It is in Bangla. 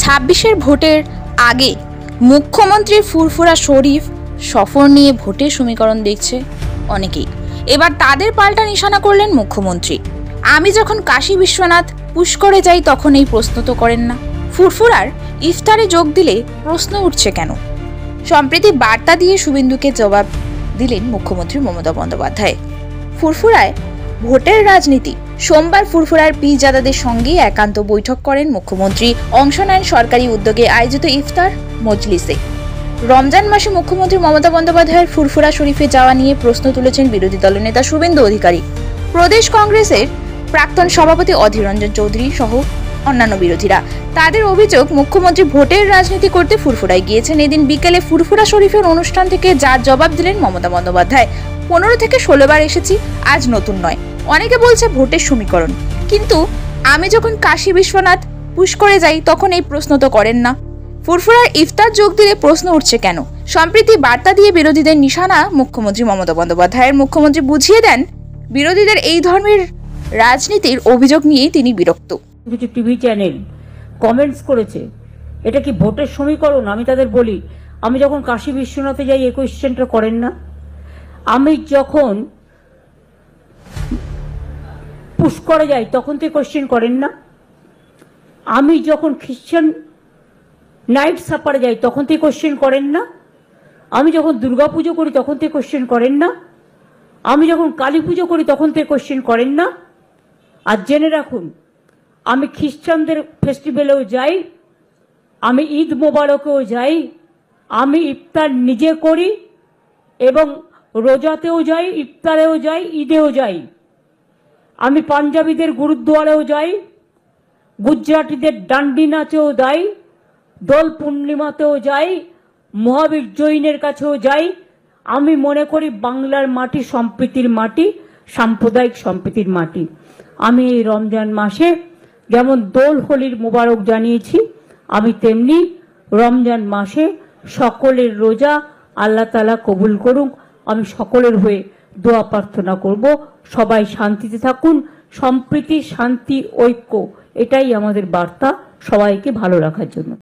২৬-এর ভোটের আগে মুখ্যমন্ত্রীর ফুরফুরা শরীফ সফর নিয়ে ভোটের সমীকরণ দেখছে অনেকেই। এবার তাদের পাল্টা নিশানা করলেন মুখ্যমন্ত্রী। আমি যখন কাশী বিশ্বনাথ পুষ্করে যাই তখন এই প্রশ্ন তো করেন না। ফুরফুরার ইফতারে যোগ দিলে প্রশ্ন উঠছে কেন? সম্প্রতি বার্তা দিয়ে শুভেন্দুকে জবাব দিলেন মুখ্যমন্ত্রী মমতা বন্দ্যোপাধ্যায়। ফুরফুরায় ভোটের রাজনীতি। সোমবার ফুরফুরার পীরজাদাদের সঙ্গে একান্ত বৈঠক করেন মুখ্যমন্ত্রী। অংশ নেন সরকারি উদ্যোগে আয়োজিত ইফতার মজলিসে। রমজান মাসে মুখ্যমন্ত্রী মমতা বন্দ্যোপাধ্যায়ের ফুরফুরা শরীফে যাওয়া নিয়ে প্রশ্ন তুলেছেন বিরোধী দলনেতা শুভেন্দু অধিকারী, প্রদেশ কংগ্রেসের প্রাক্তন সভাপতি অধীর রঞ্জন চৌধুরী সহ অন্যান্য বিরোধীরা। তাদের অভিযোগ, মুখ্যমন্ত্রী ভোটের রাজনীতি করতে ফুরফুরায় গিয়েছেন। এদিন বিকেলে ফুরফুরা শরীফের অনুষ্ঠান থেকে যার জবাব দিলেন মমতা বন্দ্যোপাধ্যায়। 15 থেকে 16 বার এসেছি, আজ নতুন নয়। অনেকে বলছে ভোটের সমীকরণ, কিন্তু আমি যখন কাশী বিশ্বনাথ পুষ্করে যাই তখন এই প্রশ্ন তো করেন না। ফুরফুরার ইফতার যোগ দিলে প্রশ্ন উঠছে কেন? সম্প্রতি বার্তা দিয়ে বিরোধীদের নিশানা মুখ্যমন্ত্রী মমতা বন্দ্যোপাধ্যায়ের। মুখ্যমন্ত্রী বুঝিয়ে দেন, বিরোধীদের এই ধরনের রাজনীতির অভিযোগ নিয়ে তিনি বিরক্ত। কিছু টিভি চ্যানেল কমেন্টস করেছে এটা কি ভোটের সমীকরণ। আমি তাদের বলি, আমি যখন কাশী বিশ্বনাথে যাই এই কোয়েশ্চেনটা করেন না। আমি যখন পুষ্করে যাই তখন তো কোয়েশ্চেন করেন না। আমি যখন খ্রিশ্চান নাইট সাপারে যাই তখন তো কোয়েশ্চেন করেন না। আমি যখন দুর্গা পুজো করি তখন তো কোয়েশ্চেন করেন না। আমি যখন কালী পুজো করি তখন তো কোয়েশ্চেন করেন না। আর জেনে রাখুন, আমি খ্রিস্টানদের ফেস্টিভ্যালেও যাই, আমি ঈদ মোবারকেও যাই, আমি ইফতার নিজে করি এবং রোজাতেও যাই, ইফতারেও যাই, ঈদেও যাই। আমি পাঞ্জাবিদের গুরুদ্বারেও যাই, গুজরাটিদের ডান্ডি নাচেও যাই, দোল পূর্ণিমাতেও যাই, মহাবীর জৈনের কাছেও যাই। আমি মনে করি বাংলার মাটি সম্প্রীতির মাটি, সাম্প্রদায়িক সম্প্রীতির মাটি। আমি এই রমজান মাসে যেমন দোল হোলির মোবারক জানিয়েছি, আমি তেমনি রমজান মাসে সকলের রোজা আল্লাহ তাআলা কবুল করুক। আমি সকলের হয়ে দোয়া প্রার্থনা করব, সবাই শান্তিতে থাকুন। সম্প্রীতি, শান্তি, ঐক্য, এটাই আমাদের বার্তা সবাইকে ভালো রাখার জন্য।